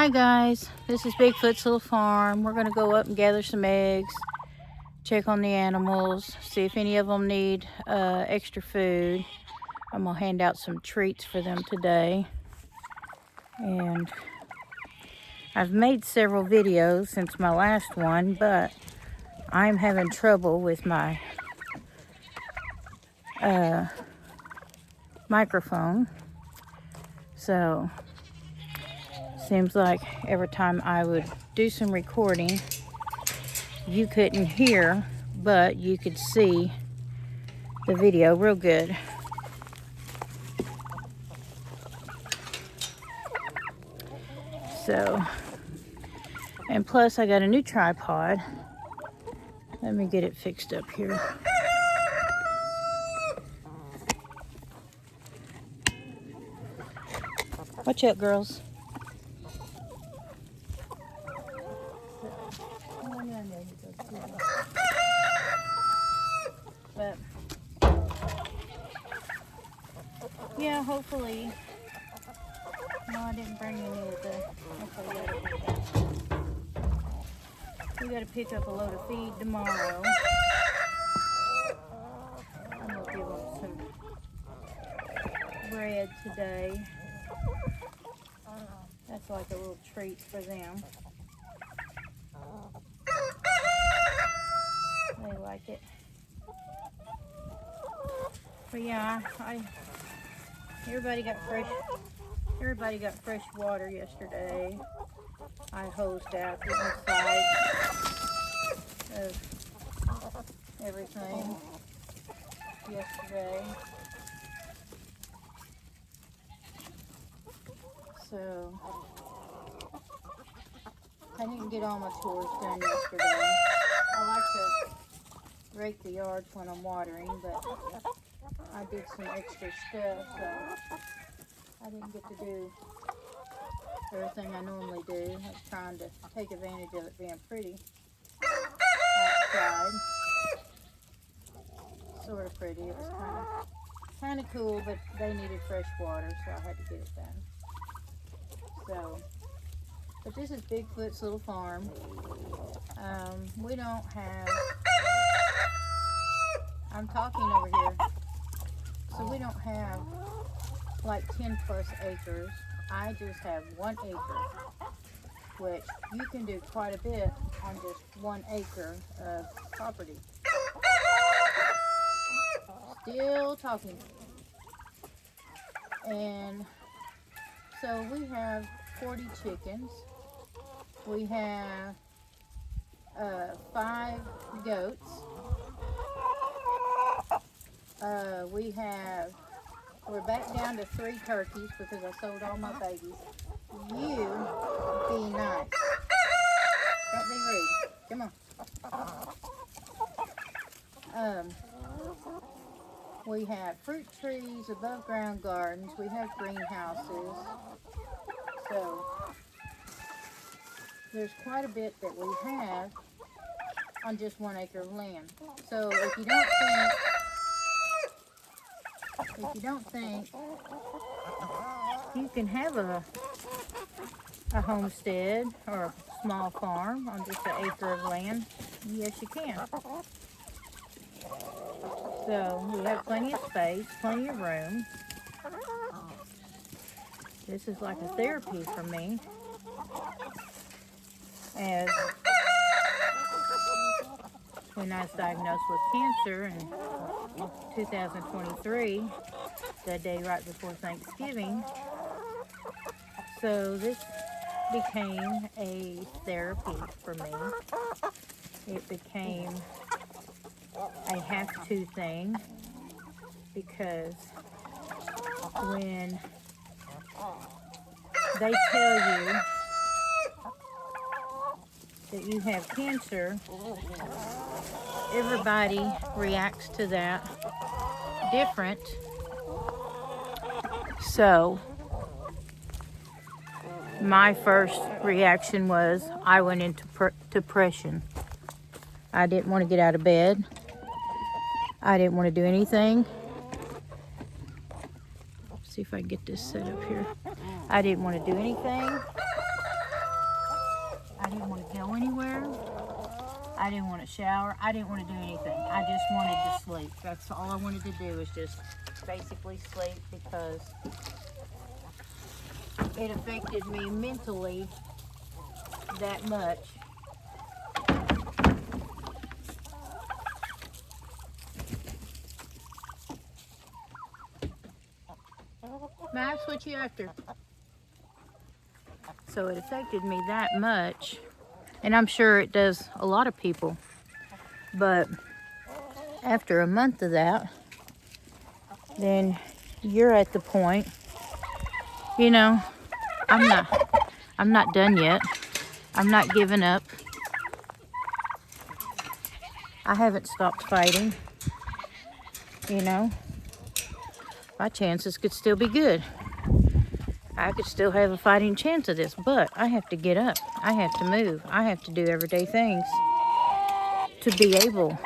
Hi guys, this is Bigfoot's Little Farm. We're going to go up and gather some eggs, check on the animals, see if any of them need extra food. I'm going to hand out some treats for them today. And I've made several videos since my last one, but I'm having trouble with my microphone. So seems like every time I would do some recording, you couldn't hear, but you could see the video real good. So, and plus I got a new tripod. Let me get it fixed up here. Watch out, girls. But yeah, hopefully. No, I didn't bring any of the. We gotta pick up a load of feed tomorrow. I'm gonna give them some bread today. That's like a little treat for them. They like it. But yeah, everybody got fresh water yesterday. I hosed out the inside of everything yesterday. So I didn't get all my chores done yesterday. I like to rake the yards when I'm watering, but I did some extra stuff, so I didn't get to do everything I normally do. I was trying to take advantage of it being pretty outside. Sort of pretty. It was kind of cool, but they needed fresh water, so I had to get it done. So, but this is Bigfoot's Little Farm. We don't have, I'm talking over here, so we don't have like 10 plus acres. I just have 1 acre, which you can do quite a bit on just 1 acre of property. Still talking. And so we have 40 chickens. We have 5 goats. We're back down to 3 turkeys because I sold all my babies. You be nice. Don't be rude. Come on. We have fruit trees, above ground gardens. We have greenhouses. So there's quite a bit that we have on just 1 acre of land. So if you don't think you can have a homestead or a small farm on just 1 acre of land, yes you can. So we have plenty of space, plenty of room. This is like a therapy for me. As when I was diagnosed with cancer in 2023, the day right before Thanksgiving. So this became a therapy for me. It became a have-to thing because when they tell you that you have cancer, everybody reacts to that different. So my first reaction was I went into depression. I didn't want to get out of bed. I didn't want to do anything. See if I can get this set up here. I didn't want to do anything. go anywhere. I didn't want to shower. I didn't want to do anything. I just wanted to sleep. That's all I wanted to do, was just basically sleep, because it affected me mentally that much. Max, what you after? So it affected me that much, and I'm sure it does a lot of people. But after a month of that, then you're at the point, you know, I'm not done yet. I'm not giving up. I haven't stopped fighting. You know, my chances could still be good. I could still have a fighting chance of this, but I have to get up. I have to move. I have to do everyday things to be able,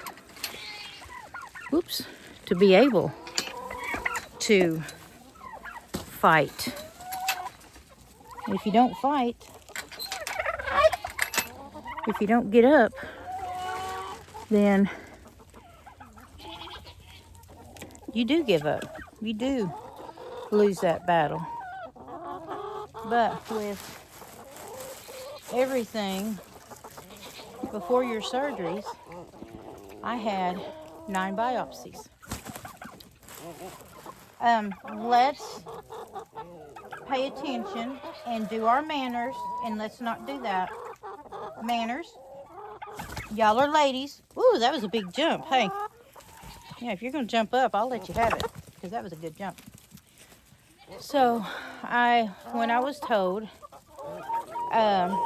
to be able to fight. If you don't fight, if you don't get up, then you do give up. You do lose that battle. But with everything before your surgeries, I had 9 biopsies. Let's pay attention and do our manners, and let's not do that. Manners. Y'all are ladies. Ooh, that was a big jump. Hey. Yeah, if you're going to jump up, I'll let you have it, because that was a good jump. So, when I was told,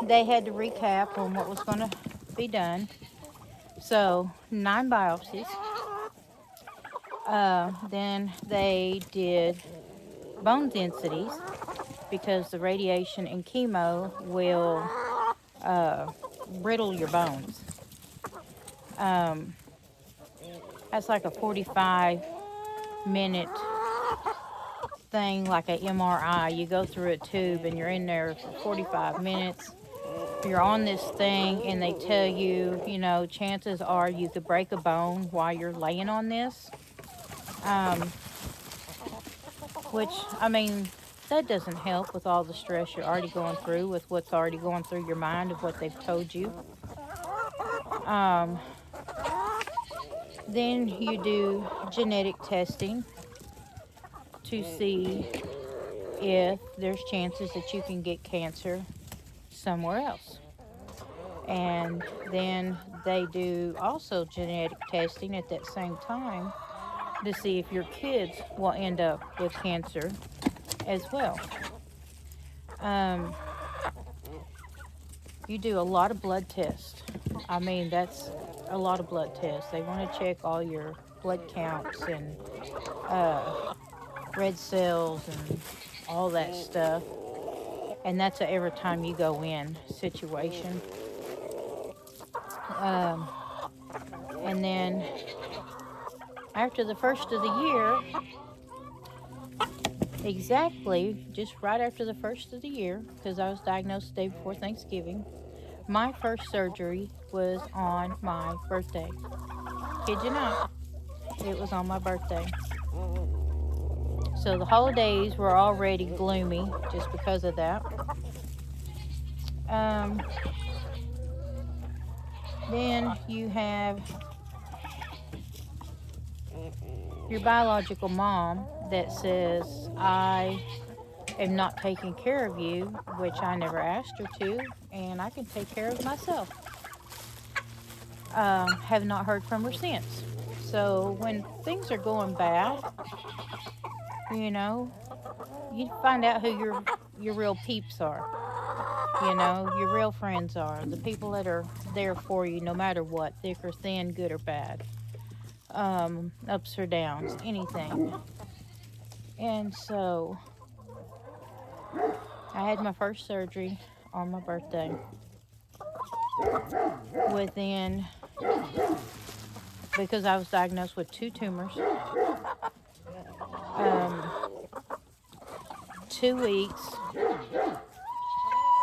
they had to recap on what was going to be done. So, 9 biopsies. Then they did bone densities, because the radiation and chemo will brittle your bones. That's like a 45-minute thing, like an MRI. You go through a tube and you're in there for 45 minutes. You're on this thing and they tell you, you know, chances are you could break a bone while you're laying on this. Which, I mean, that doesn't help with all the stress you're already going through, with what's already going through your mind of what they've told you. Then you do genetic testing to see if there's chances that you can get cancer somewhere else. And then they do also genetic testing at that same time to see if your kids will end up with cancer as well. You do a lot of blood tests. I mean, that's a lot of blood tests. They want to check all your blood counts and red cells and all that stuff. And that's a every time you go in situation. And then after the first of the year, exactly, just right after the first of the year, because I was diagnosed the day before Thanksgiving, my first surgery was on my birthday. Kid you not, it was on my birthday. So the holidays were already gloomy just because of that. Then you have your biological mom that says, I am not taking care of you, which I never asked her to, and I can take care of myself. Have not heard from her since. So when things are going bad, you know, you find out who your real peeps are. You know, your real friends are. The people that are there for you no matter what, thick or thin, good or bad. Ups or downs, anything. And so I had my first surgery on my birthday. Because I was diagnosed with 2 tumors, 2 weeks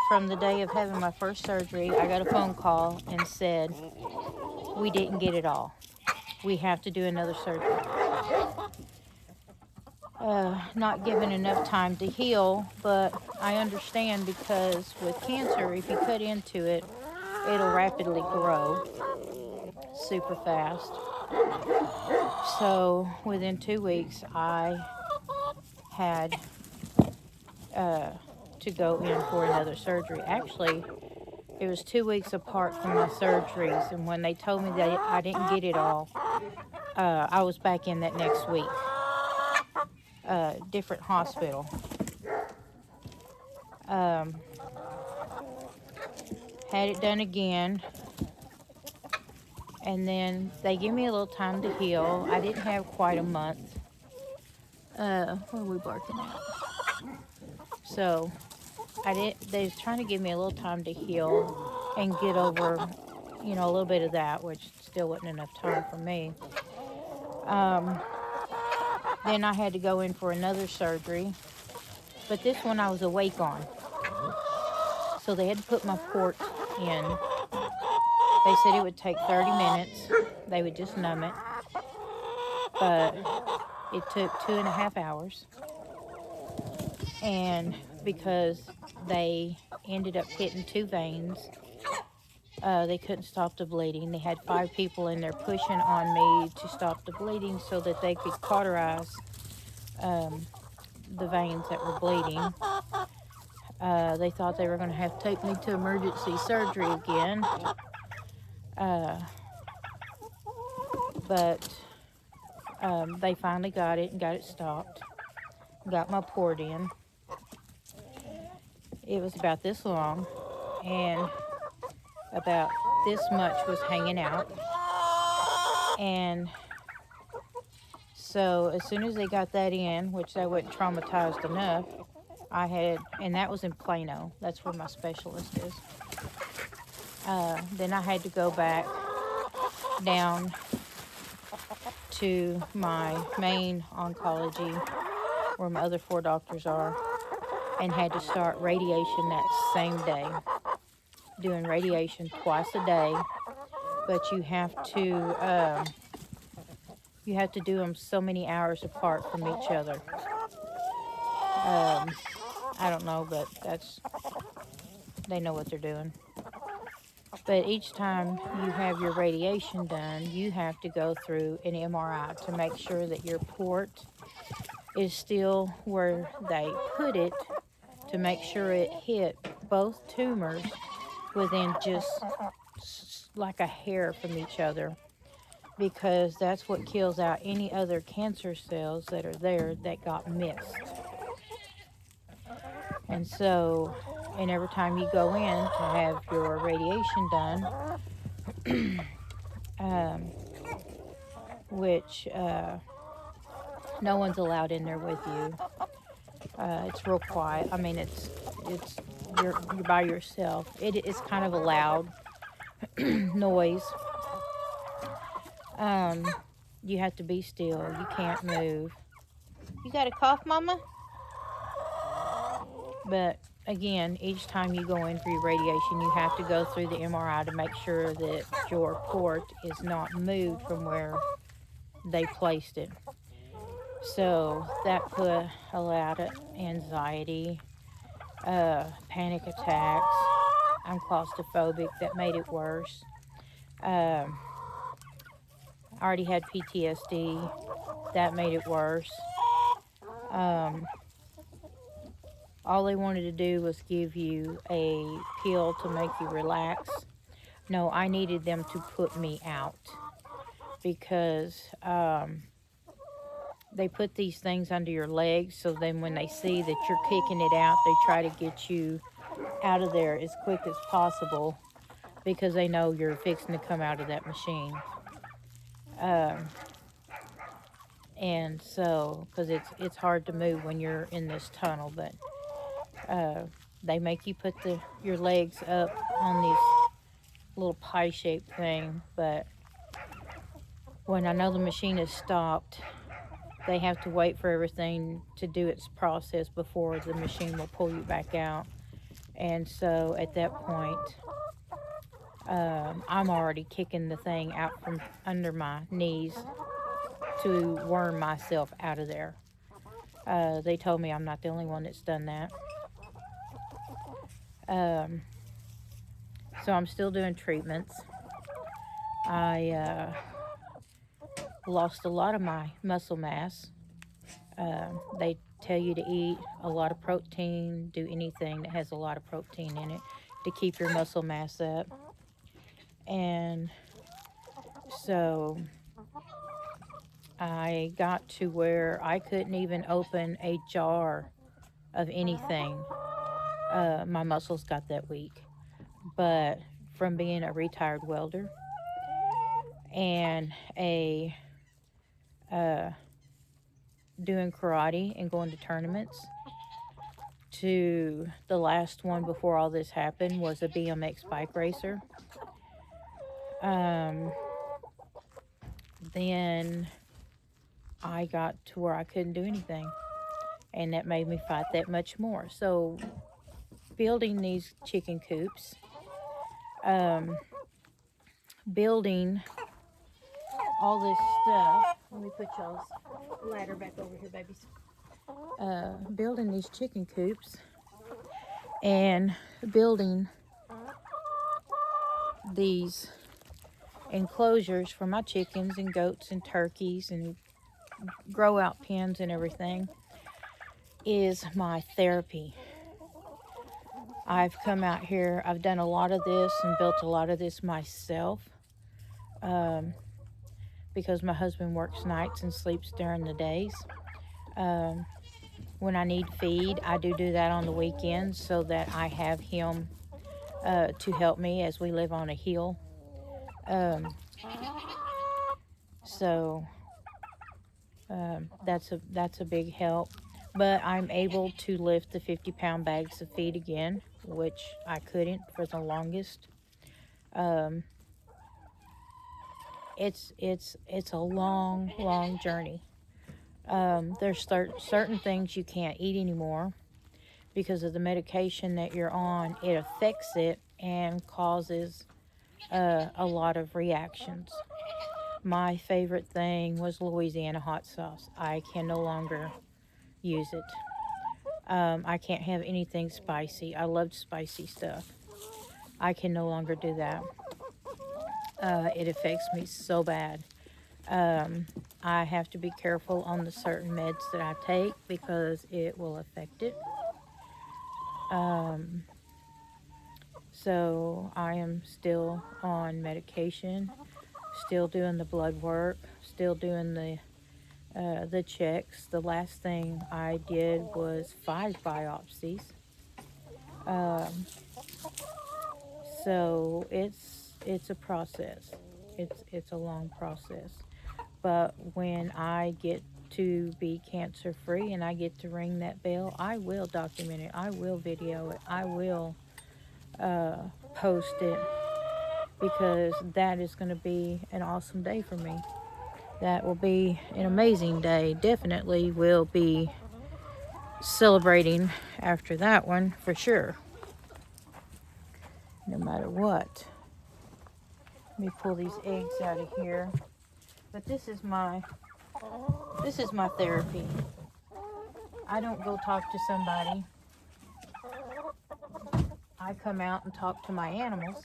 from the day of having my first surgery, I got a phone call and said, we didn't get it all. We have to do another surgery. Not given enough time to heal, but I understand because with cancer, if you cut into it, it'll rapidly grow super fast. So within 2 weeks, I had to go in for another surgery. Actually, it was 2 weeks apart from my surgeries, and when they told me that I didn't get it all, I was back in that next week. Different hospital. Had it done again, and then they give me a little time to heal. I didn't have quite a month. Where are we barking at? So they was trying to give me a little time to heal and get over, a little bit of that, which still wasn't enough time for me. Then I had to go in for another surgery, but this one I was awake on. So they had to put my port in. They said it would take 30 minutes. They would just numb it. But it took 2.5 hours. And because they ended up hitting 2 veins, they couldn't stop the bleeding. They had 5 people in there pushing on me to stop the bleeding so that they could cauterize the veins that were bleeding. They thought they were going to have to take me to emergency surgery again. But they finally got it and got it stopped. Got my port in. It was about this long, and about this much was hanging out. And so as soon as they got that in, which they wasn't traumatized enough, and that was in Plano. That's where my specialist is. Then I had to go back down to my main oncology, where my other 4 doctors are, and had to start radiation that same day. Doing radiation twice a day, but you have to do them so many hours apart from each other. I don't know, but they know what they're doing. But each time you have your radiation done, you have to go through an MRI to make sure that your port is still where they put it, to make sure it hit both tumors within just like a hair from each other, because that's what kills out any other cancer cells that are there that got missed. And so, and every time you go in to have your radiation done, which no one's allowed in there with you. It's real quiet. I mean, you're by yourself. It's kind of a loud noise. You have to be still. You can't move. You got a cough, Mama? But again, each time you go in for your radiation, you have to go through the MRI to make sure that your port is not moved from where they placed it. So that put a lot of anxiety, panic attacks. I'm claustrophobic. That made it worse. I already had PTSD. That made it worse. All they wanted to do was give you a pill to make you relax. No, I needed them to put me out, because they put these things under your legs, so then when they see that you're kicking it out, they try to get you out of there as quick as possible, because they know you're fixing to come out of that machine. And so, because it's hard to move when you're in this tunnel, but they make you put your legs up on these little pie-shaped thing. But when I know the machine is stopped, they have to wait for everything to do its process before the machine will pull you back out. And so at that point, I'm already kicking the thing out from under my knees to worm myself out of there. They told me I'm not the only one that's done that. So I'm still doing treatments. I lost a lot of my muscle mass. They tell you to eat a lot of protein, do anything that has a lot of protein in it to keep your muscle mass up. And so I got to where I couldn't even open a jar of anything. My muscles got that weak. But from being a retired welder and doing karate and going to tournaments, to the last one before all this happened was a BMX bike racer. Then I got to where I couldn't do anything, and that made me fight that much more. So building these chicken coops, building all this stuff. Let me put y'all's ladder back over here, babies. Building these chicken coops and building these enclosures for my chickens and goats and turkeys and grow out pens and everything is my therapy. I've come out here, I've done a lot of this and built a lot of this myself, because my husband works nights and sleeps during the days. When I need feed, I do that on the weekends so that I have him to help me, as we live on a hill. That's a big help. But I'm able to lift the 50-pound bags of feed again, which I couldn't for the longest. It's a long journey. There's certain things you can't eat anymore because of the medication that you're on. It affects it and causes a lot of reactions. My favorite thing was Louisiana hot sauce. I can no longer use it. I can't have anything spicy. I loved spicy stuff. I can no longer do that. It affects me so bad. I have to be careful on the certain meds that I take because it will affect it. So I am still on medication, still doing the blood work, still doing the checks. The last thing I did was 5 biopsies. So it's a process. It's a long process. But when I get to be cancer free and I get to ring that bell, I will document it. I will video it. I will post it, because that is going to be an awesome day for me. That will be an amazing day. Definitely will be celebrating after that one for sure, no matter what. Let me pull these eggs out of here. But this is my therapy. I don't go talk to somebody. I come out and talk to my animals.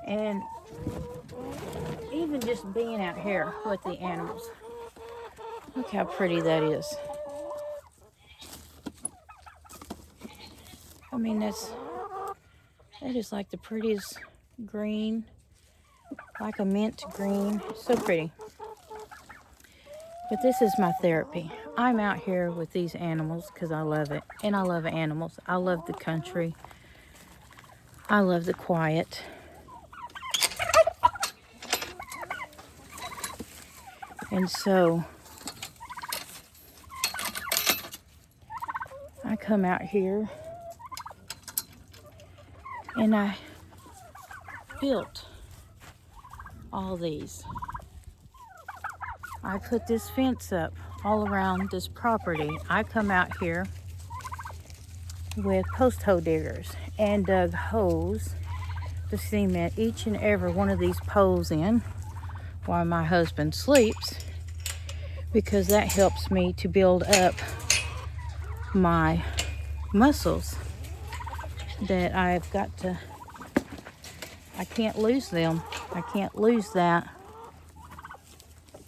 And even just being out here with the animals. Look how pretty that is. I mean, that is like the prettiest green, like a mint green. So pretty. But this is my therapy. I'm out here with these animals because I love it. And I love animals. I love the country. I love the quiet. And so come out here and I built all these. I put this fence up all around this property. I come out here with post hole diggers and dug holes to cement each and every one of these poles in while my husband sleeps, because that helps me to build up my muscles that I've got to, I can't lose them. I can't lose that.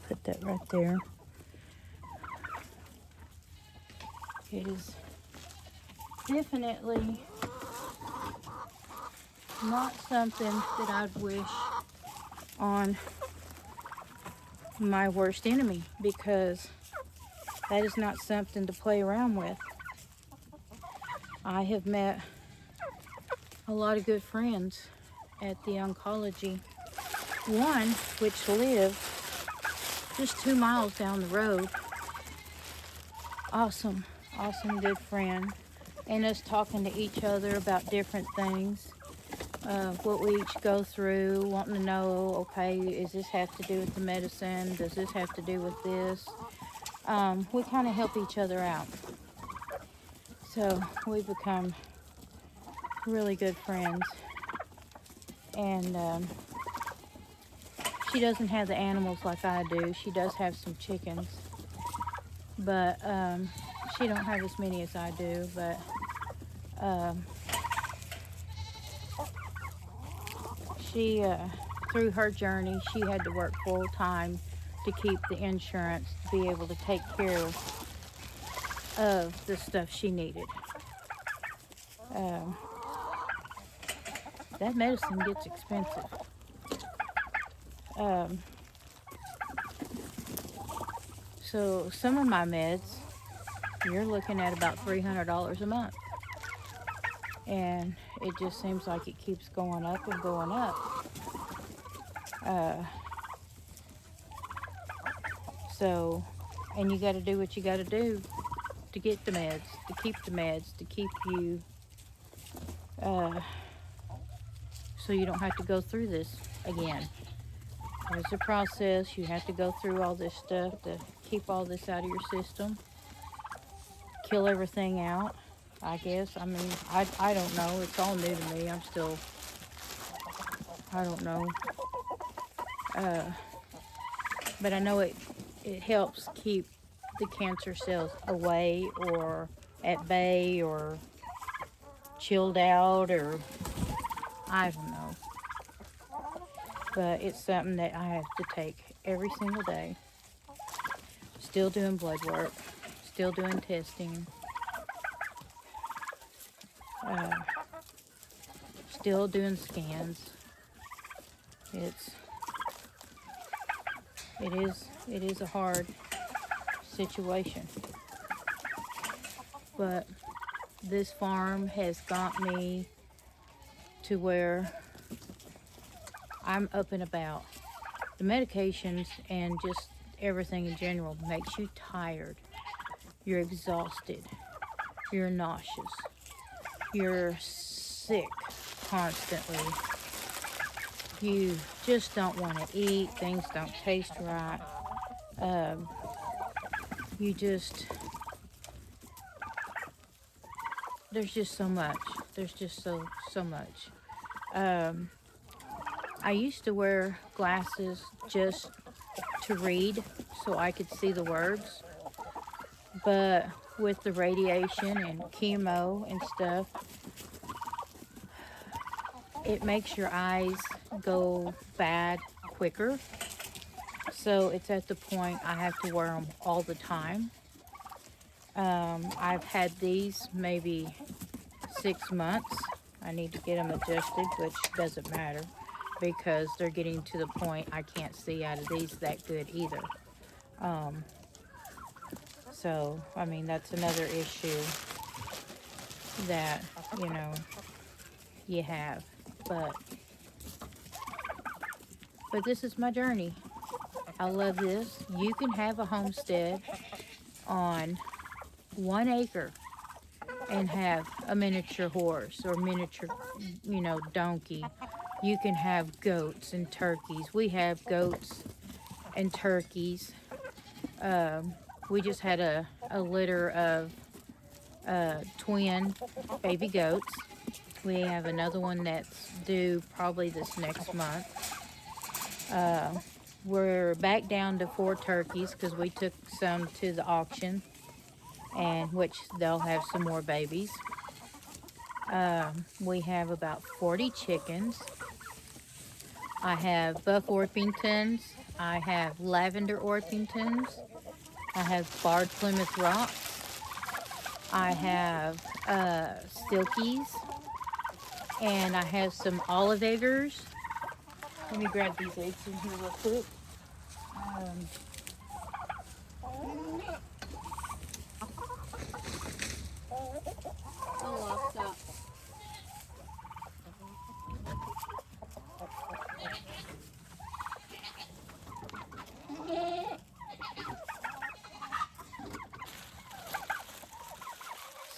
Put that right there. It is definitely not something that I'd wish on my worst enemy, because that is not something to play around with. I have met a lot of good friends at the oncology. One which lived just 2 miles down the road. Awesome good friend. And us talking to each other about different things. What we each go through, wanting to know, okay, does this have to do with the medicine? Does this have to do with this? We kind of help each other out. So we've become really good friends. And she doesn't have the animals like I do. She does have some chickens, but she don't have as many as I do. But she, through her journey, she had to work full time to keep the insurance to be able to take care of the stuff she needed. That medicine gets expensive. So some of my meds, you're looking at about $300 a month. And it just seems like it keeps going up and going up. So, and you got to do what you got to do to get the meds, to keep the meds, to keep you, so you don't have to go through this again. There's a process. You have to go through all this stuff to keep all this out of your system. Kill everything out, I guess. I mean, I don't know. It's all new to me. I'm still, I don't know. But I know it helps keep the cancer cells away or at bay or chilled out, or I don't know. But it's something that I have to take every single day. Still doing blood work, still doing testing, still doing scans. It is a hard situation. But this farm has got me to where I'm up and about. The medications and just everything in general makes you tired. You're exhausted. You're nauseous. You're sick constantly. You just don't want to eat. Things don't taste right. You just, there's just so much. There's just so much. I used to wear glasses just to read so I could see the words, but with the radiation and chemo and stuff, it makes your eyes go bad quicker. So it's at the point I have to wear them all the time. I've had these maybe 6 months. I need to get them adjusted, which doesn't matter because they're getting to the point I can't see out of these that good either. So, I mean, that's another issue that, you know, you have. But this is my journey. I love this. You can have a homestead on 1 acre and have a miniature horse or miniature, you know, donkey. You can have goats and turkeys. We have goats and turkeys. We just had a litter of twin baby goats. We have another one that's due probably this next month. We're back down to 4 turkeys because we took some to the auction, and which they'll have some more babies. We have about 40 chickens. I have buff Orpingtons. I have lavender Orpingtons. I have barred Plymouth Rocks. I have Silkies. And I have some olive eggers. Let me grab these eggs in here real quick. Oh, I'll stop.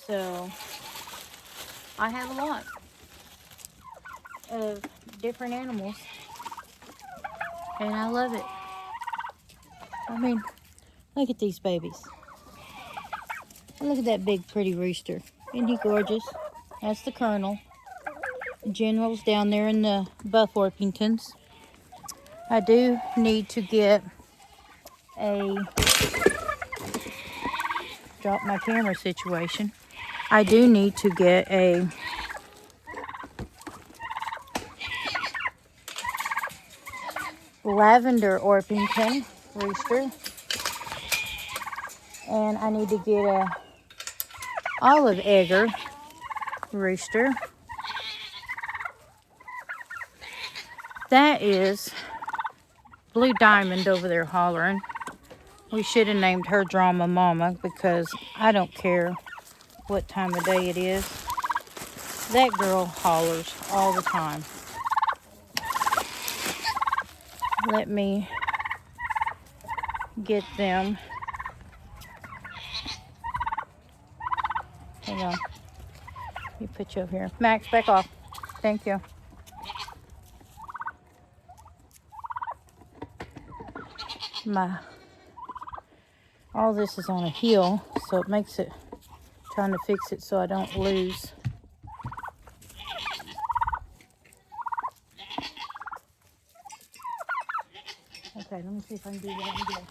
So, I have a lot of different animals, and I love it. I mean, look at these babies. Look at that big pretty rooster. Isn't he gorgeous? That's the Colonel. The General's down there in the buff Orpingtons. I do need to get a, drop my camera situation. I do need to get a lavender Orpington rooster, and I need to get a olive egger rooster. That is Blue Diamond over there hollering. We should have named her Drama Mama because I don't care what time of day it is. That girl hollers all the time. Let me get them. Hang on. Let me put you over here. Max, back off. Thank you. All this is on a hill, so it makes it, trying to fix it so I don't lose. Okay, let me see if I can do that again.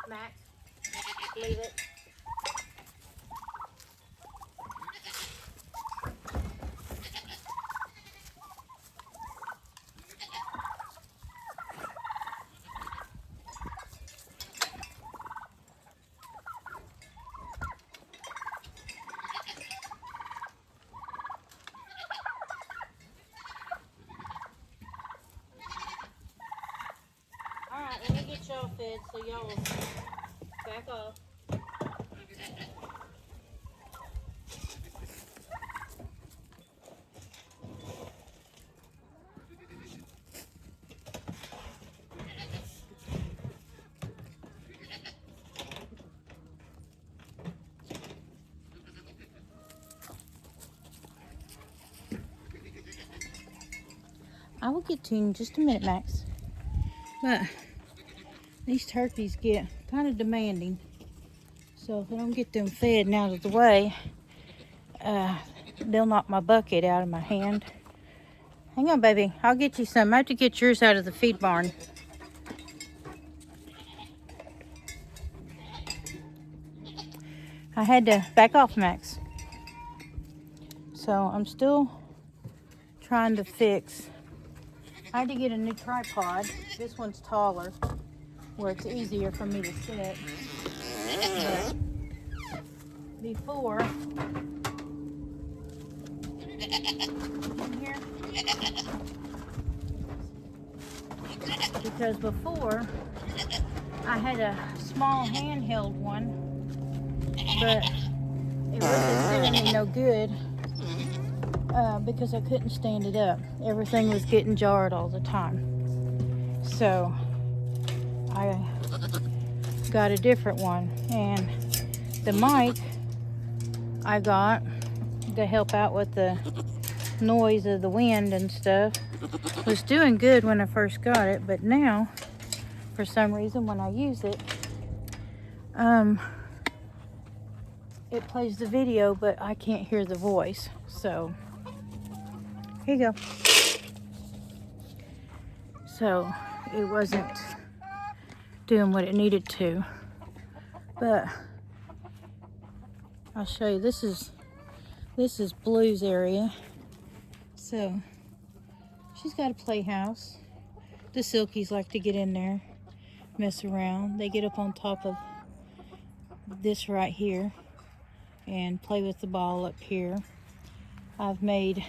Max, leave it. Alright, let me get y'all fed so y'all will back off. I will get to you in just a minute, Max. But these turkeys get kind of demanding. So if I don't get them fed and out of the way, they'll knock my bucket out of my hand. Hang on, baby. I'll get you some. I have to get yours out of the feed barn. I had to back off, Max. So I'm still trying to fix. I had to get a new tripod. This one's taller, where it's easier for me to sit. But before, in here, because before I had a small handheld one, but it wasn't doing me no good because I couldn't stand it up. Everything was getting jarred all the time. So I got a different one, and the mic I got to help out with the noise of the wind and stuff was doing good when I first got it, but now for some reason when I use it, it plays the video but I can't hear the voice. So here you go. So it wasn't doing what it needed to, but I'll show you. This is Blue's area. So she's got a playhouse. The Silkies like to get in there, mess around. They get up on top of this right here and play with the ball up here. I've made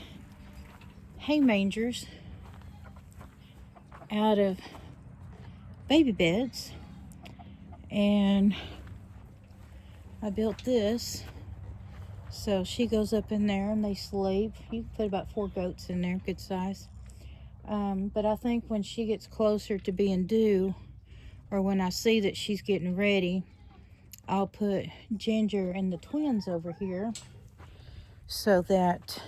hay mangers out of baby beds, and I built this so she goes up in there and they sleep. You can put about 4 goats in there, good size. But I think when she gets closer to being due, or when I see that she's getting ready, I'll put Ginger and the twins over here so that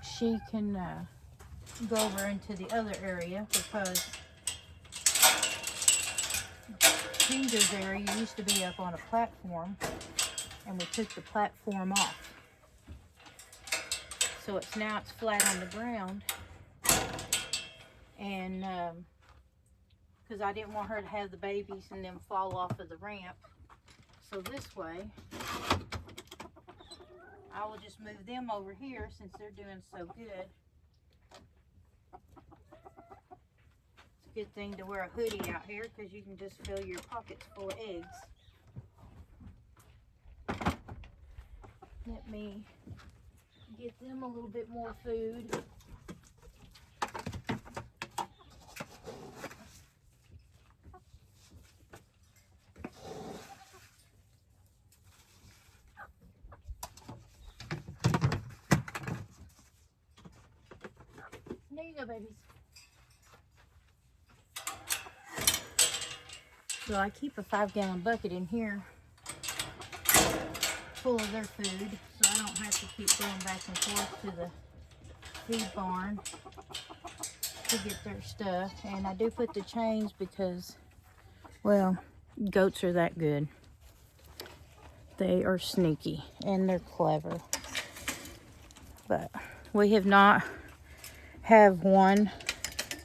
she can go over into the other area, because Ginger's area used to be up on a platform and we took the platform off. So it's flat on the ground, and because I didn't want her to have the babies and then fall off of the ramp. So this way, I will just move them over here since they're doing so good. It's a good thing to wear a hoodie out here because you can just fill your pockets full of eggs. Let me get them a little bit more food. There you go, babies. So I keep a 5-gallon bucket in here full of their food, so I don't have to keep going back and forth to the feed barn to get their stuff. And I do put the chains because, well, goats are that good. They are sneaky and they're clever. But we have not have one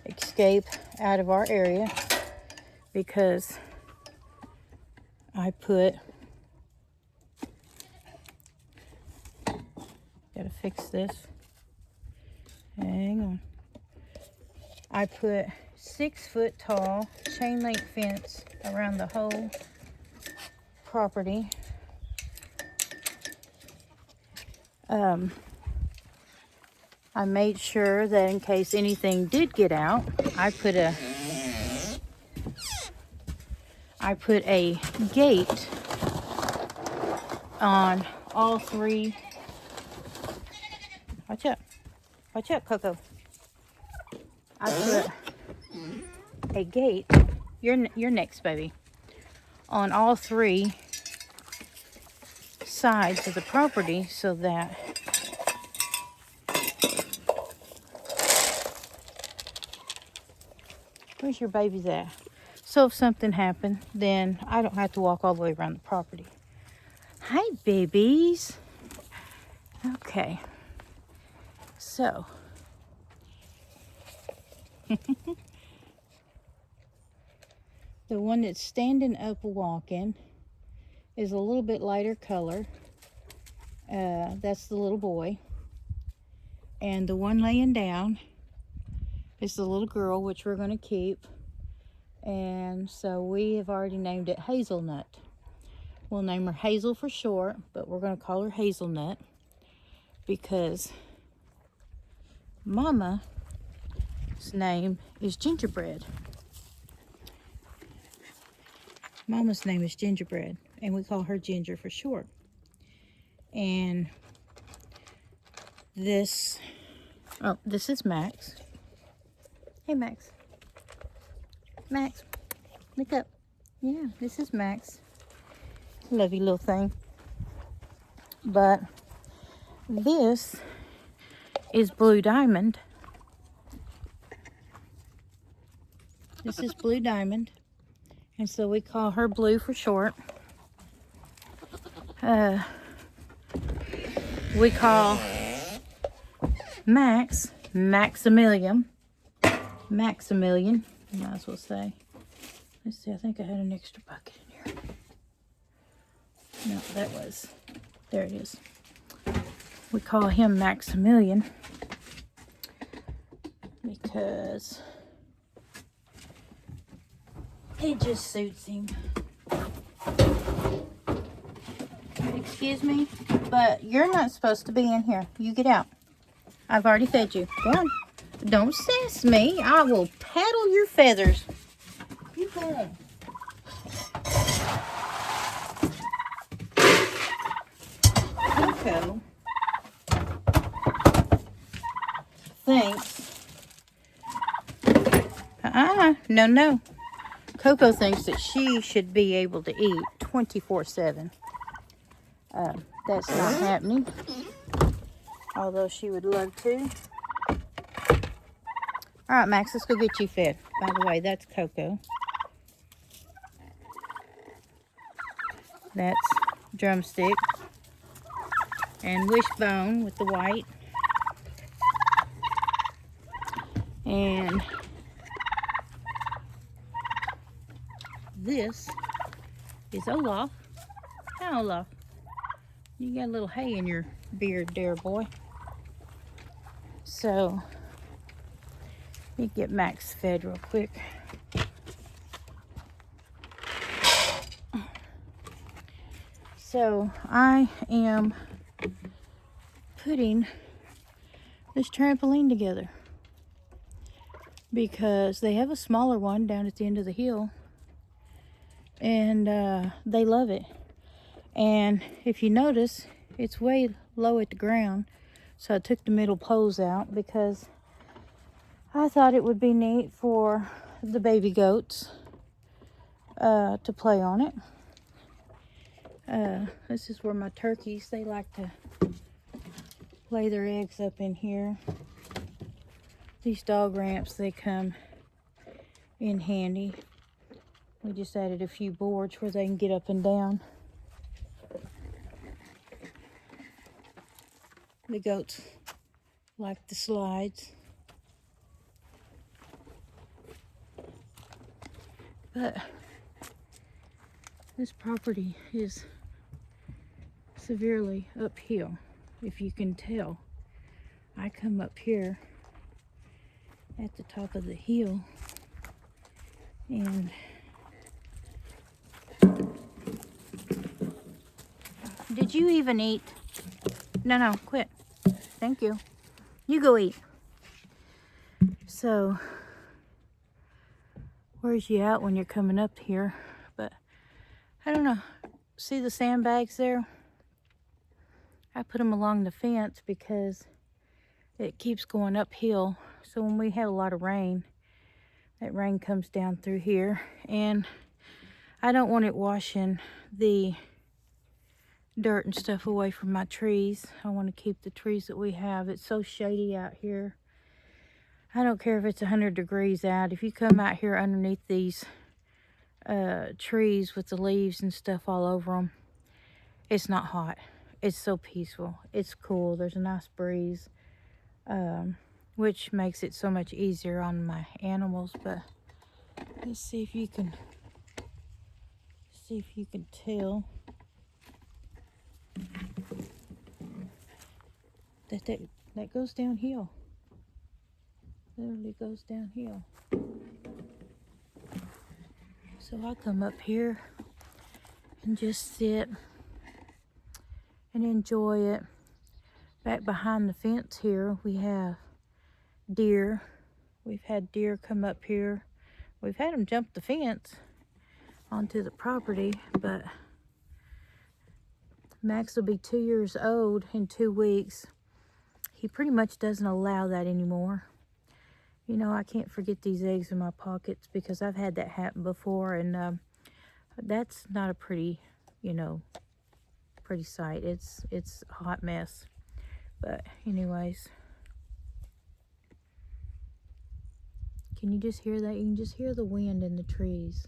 escape out of our area because I put, gotta fix this, hang on. I put 6-foot tall chain link fence around the whole property. I made sure that in case anything did get out, I put a gate on all 3. Watch out, Coco. I put a gate. You're next, baby. On all 3 sides of the property so that where's your babies at? So if something happened, then I don't have to walk all the way around the property. Hi, babies. Okay. So. The one that's standing up walking is a little bit lighter color. That's the little boy. And the one laying down is the little girl, which we're going to keep. And so we have already named it Hazelnut. We'll name her Hazel for short, but we're going to call her Hazelnut because Mama Mama's name is Gingerbread. Mama's name is Gingerbread, and we call her Ginger for short. And this is Max. Hey, Max. Max, look up. Yeah, this is Max. Lovely little thing. But this is Blue Diamond. This is Blue Diamond. And so we call her Blue for short. We call Max Maximilian. Maximilian, you might as well say. Let's see, I think I had an extra bucket in here. No, there it is. We call him Maximilian because it just suits him. Excuse me, but you're not supposed to be in here. You get out. I've already fed you. Go on. Don't sass me. I will paddle your feathers. You go on. Coco thinks, no. Coco thinks that she should be able to eat 24/7. That's not happening, although she would love to. All right, Max, let's go get you fed. By the way, that's Coco. That's Drumstick. And Wishbone with the white. And this is Olaf. Hi, Olaf. You got a little hay in your beard there, boy. So, let me get Max fed real quick. So, I am putting this trampoline together because they have a smaller one down at the end of the hill, and they love it. And if you notice, it's way low at the ground, so I took the middle poles out because I thought it would be neat for the baby goats to play on it. This is where my turkeys, they like to lay their eggs up in here. These dog ramps, they come in handy. We just added a few boards where they can get up and down. The goats like the slides. But this property is severely uphill, if you can tell. I come up here at the top of the hill, and did you even eat? No, quit. Thank you. You go eat. So, where's you at when you're coming up here? But I don't know. See the sandbags there? I put them along the fence because it keeps going uphill. So when we have a lot of rain, that rain comes down through here, and I don't want it washing the dirt and stuff away from my trees. I want to keep the trees that we have. It's so shady out here. I don't care if it's 100 degrees out. If you come out here underneath these trees with the leaves and stuff all over them, it's not hot. It's so peaceful. It's cool. There's a nice breeze, which makes it so much easier on my animals. But let's see if you can tell that goes downhill. Literally goes downhill. So I come up here and just sit and enjoy it. Back behind the fence here, we have deer We've had deer come up here. We've had them jump the fence onto the property, but Max will be 2 years old in 2 weeks. He pretty much doesn't allow that anymore. You know, I can't forget these eggs in my pockets because I've had that happen before, and that's not a pretty, you know, pretty sight. It's a hot mess. But anyways, can you just hear that? You can just hear the wind in the trees.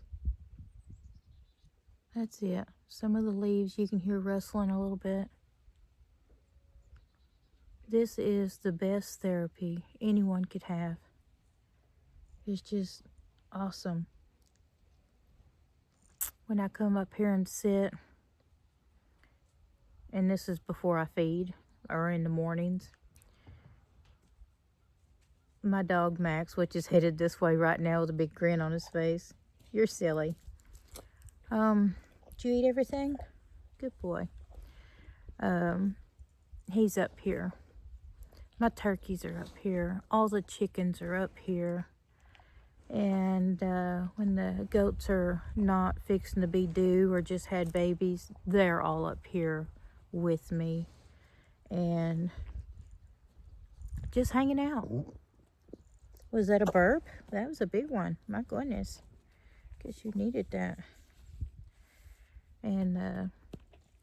That's it. Some of the leaves you can hear rustling a little bit. This is the best therapy anyone could have. It's just awesome. When I come up here and sit, and this is before I feed or in the mornings, my dog Max, which is headed this way right now with a big grin on his face. You're silly. Did you eat everything? Good boy. He's up here. My turkeys are up here. All the chickens are up here. And when the goats are not fixing to be due or just had babies, they're all up here with me and just hanging out. Was that a burp? That was a big one. My goodness. Guess you needed that. And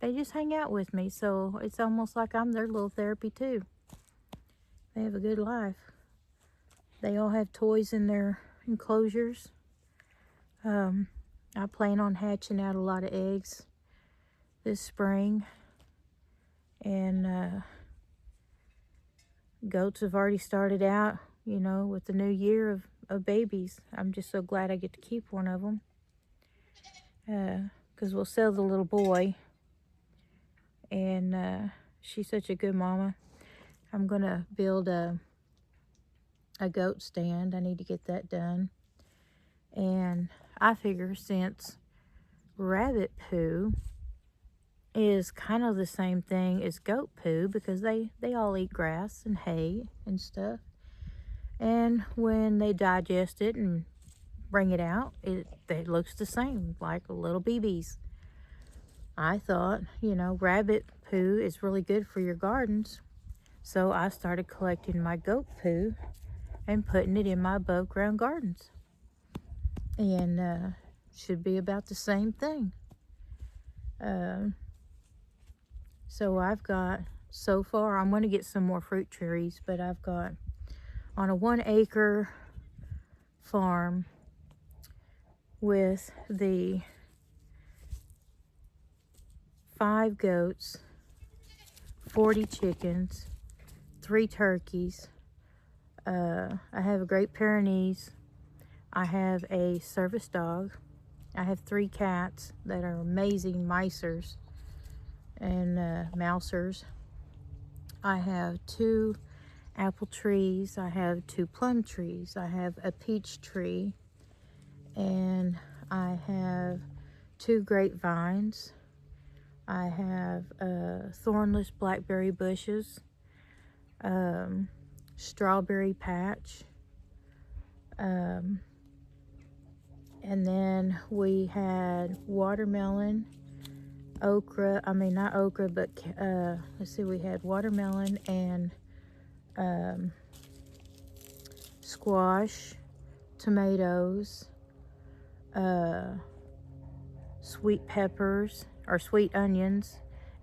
they just hang out with me, so it's almost like I'm their little therapy too. They have a good life. They all have toys in their enclosures. I plan on hatching out a lot of eggs this spring, and goats have already started out, you know, with the new year of babies. I'm just so glad I get to keep one of them, because we'll sell the little boy, and she's such a good mama. I'm gonna build a goat stand. I need to get that done. And I figure since rabbit poo is kind of the same thing as goat poo, because they all eat grass and hay and stuff, and when they digest it and bring it out, it looks the same, like little BBs. I thought, you know, rabbit poo is really good for your gardens, so I started collecting my goat poo and putting it in my above ground gardens, and should be about the same thing. So I've got, so far, I'm going to get some more fruit trees, but I've got on a 1 acre farm with the 5 goats, 40 chickens, 3 turkeys. I have a Great Pyrenees. I have a service dog. I have 3 cats that are amazing micers and mousers. I have 2 apple trees. I have 2 plum trees. I have a peach tree, and I have 2 grapevines. I have thornless blackberry bushes, strawberry patch, and then we had watermelon, okra, not okra, but let's see, we had watermelon and squash, tomatoes, sweet peppers or sweet onions,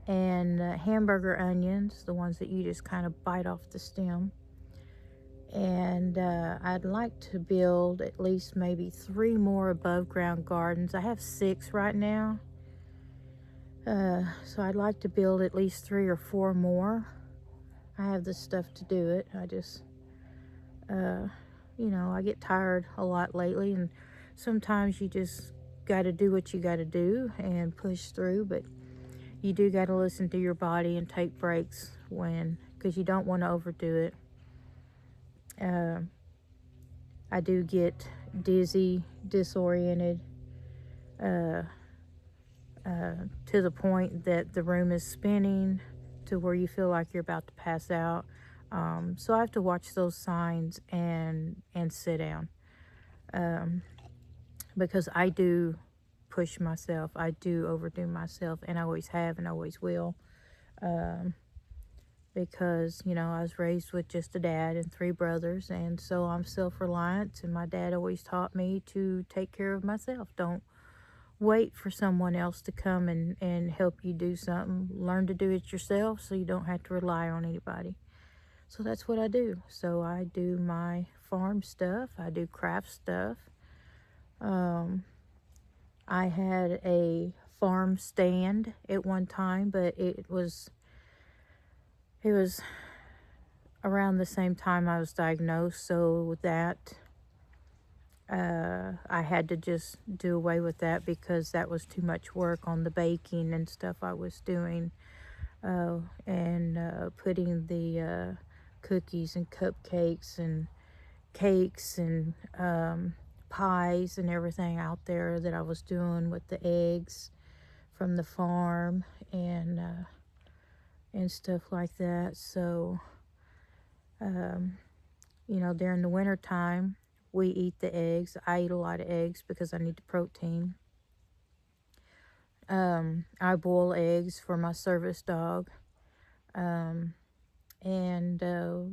and hamburger onions, the ones that you just kind of bite off the stem. And I'd like to build at least maybe 3 more above ground gardens. I have 6 right now, so I'd like to build at least 3 or 4 more. I have the stuff to do it. I just you know, I get tired a lot lately, and sometimes you just got to do what you got to do and push through, but you do got to listen to your body and take breaks because you don't want to overdo it. I do get dizzy, disoriented, to the point that the room is spinning to where you feel like you're about to pass out. So I have to watch those signs and sit down, because I do push myself. I do overdo myself, and I always have and always will. Because, you know, I was raised with just a dad and 3 brothers, and so I'm self-reliant, and my dad always taught me to take care of myself. Don't wait for someone else to come and help you do something. Learn to do it yourself so you don't have to rely on anybody. So that's what I do. So I do my farm stuff. I do craft stuff. I had a farm stand at one time, but it was around the same time I was diagnosed, so with that, I had to just do away with that because that was too much work on the baking and stuff I was doing, and putting the cookies and cupcakes and cakes and pies and everything out there that I was doing with the eggs from the farm and stuff like that. So you know, during the winter time, we eat the eggs. I eat a lot of eggs because I need the protein. I boil eggs for my service dog. And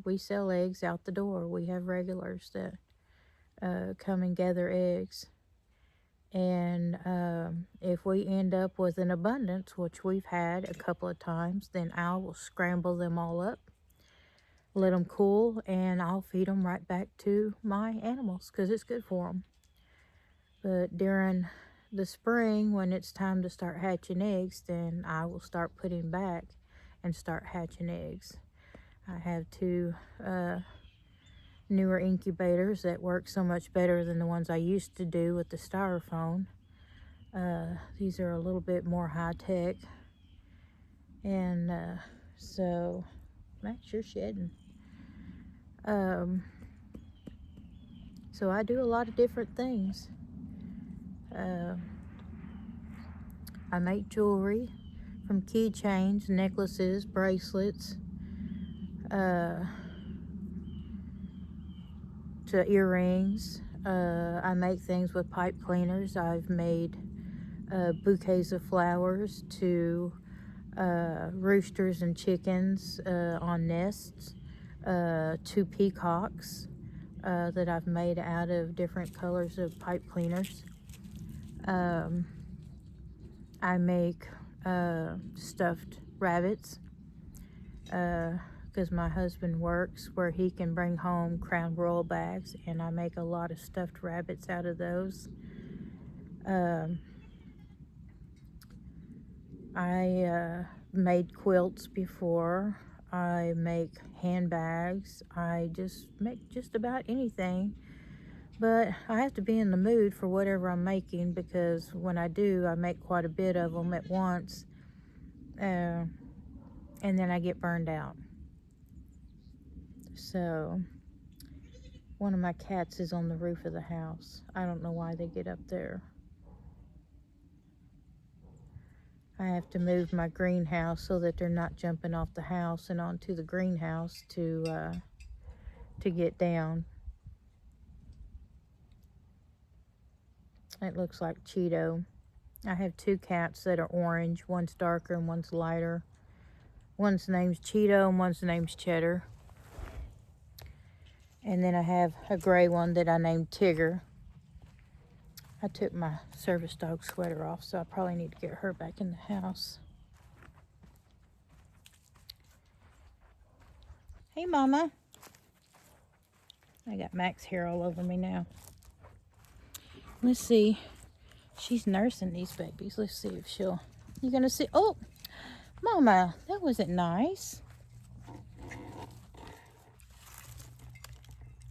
we sell eggs out the door. We have regulars that come and gather eggs. And if we end up with an abundance, which we've had a couple of times, then I will scramble them all up, let them cool, and I'll feed them right back to my animals because it's good for them. But during the spring, when it's time to start hatching eggs, then I will start putting back and start hatching eggs. I have 2 newer incubators that work so much better than the ones I used to do with the styrofoam. These are a little bit more high-tech, and so Max, you're shedding. So I do a lot of different things. I make jewelry, from keychains, necklaces, bracelets, to earrings. I make things with pipe cleaners. I've made bouquets of flowers to roosters and chickens on nests, to peacocks that I've made out of different colors of pipe cleaners. I make stuffed rabbits because my husband works where he can bring home Crown Royal bags, and I make a lot of stuffed rabbits out of those. I made quilts before. I make handbags. I just make just about anything. But I have to be in the mood for whatever I'm making, because when I do, I make quite a bit of them at once. And then I get burned out. So one of my cats is on the roof of the house. I don't know why they get up there. I have to move my greenhouse so that they're not jumping off the house and onto the greenhouse to get down. It looks like Cheeto. I have 2 cats that are orange. One's darker and one's lighter. One's name's Cheeto and one's name's Cheddar. And then I have a gray one that I named Tigger. I took my service dog sweater off, so I probably need to get her back in the house. Hey, Mama. I got Max hair all over me now. Let's see. She's nursing these babies. Let's see if she'll... You gonna see... Oh, Mama, that wasn't nice.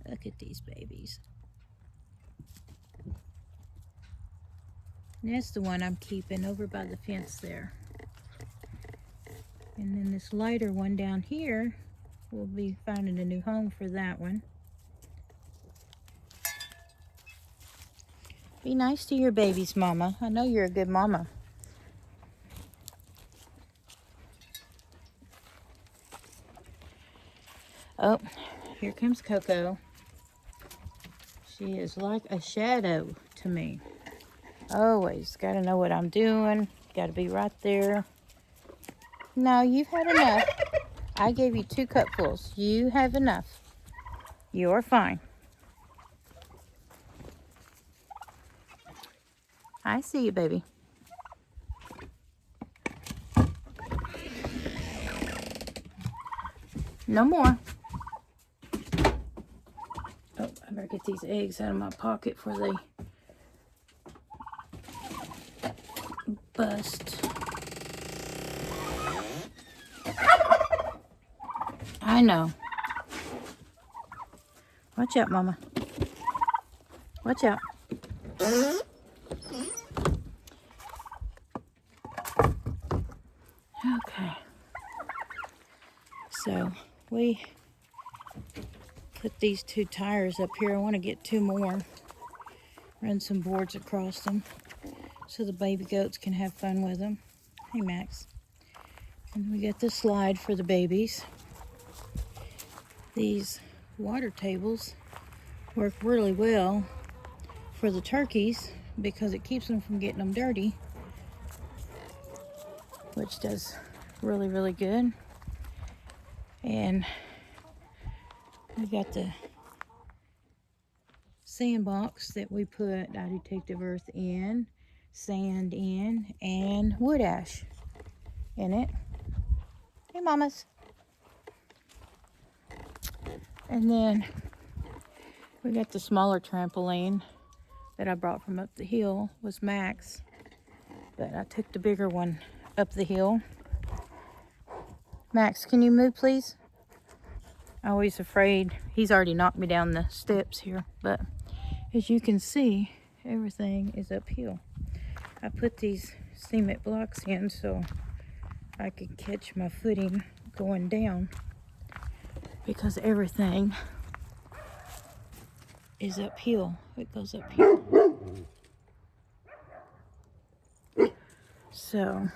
Look at these babies. And that's the one I'm keeping over by the fence there. And then this lighter one down here, we'll be finding a new home for that one. Be nice to your babies, Mama. I know you're a good mama. Oh, here comes Coco. She is like a shadow to me. Always got to know what I'm doing. Got to be right there. No, you've had enough. I gave you 2 cupfuls. You have enough. You're fine. I see you, baby. No more. Oh, I better get these eggs out of my pocket before they bust. I know. Watch out, Mama. Watch out. Okay. So we put these 2 tires up here. I want to get 2 more. Run some boards across them so the baby goats can have fun with them. Hey, Max. And we got the slide for the babies. These water tables work really well for the turkeys because it keeps them from getting them dirty, which does really, really good. And we got the sandbox that we put Dye Detective Earth in, sand in, and wood ash in it. Hey, mamas. And then we got the smaller trampoline that I brought from up the hill. Was Max, but I took the bigger one up the hill. Max, can you move, please? I'm always afraid. He's already knocked me down the steps here, but as you can see, everything is uphill. I put these cement blocks in so I could catch my footing going down because everything is uphill. It goes uphill. So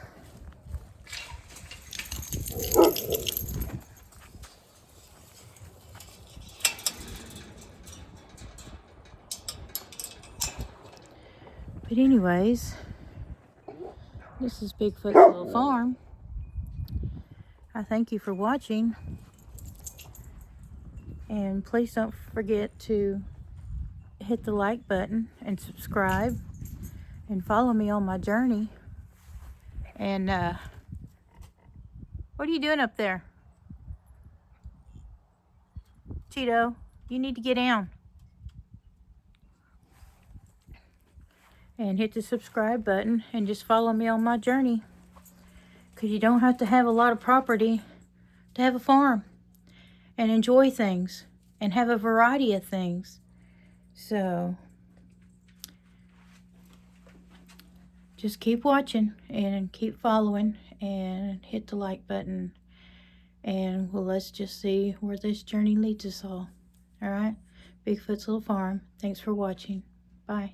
but anyways, this is Bigfoot's Little Farm. I thank you for watching. And please don't forget to hit the like button and subscribe and follow me on my journey. And what are you doing up there? Cheeto, you need to get down. And hit the subscribe button and just follow me on my journey. Because you don't have to have a lot of property to have a farm and enjoy things and have a variety of things. So just keep watching and keep following and hit the like button. And well, let's just see where this journey leads us all. All right? Bigfoot's Little Farm. Thanks for watching. Bye.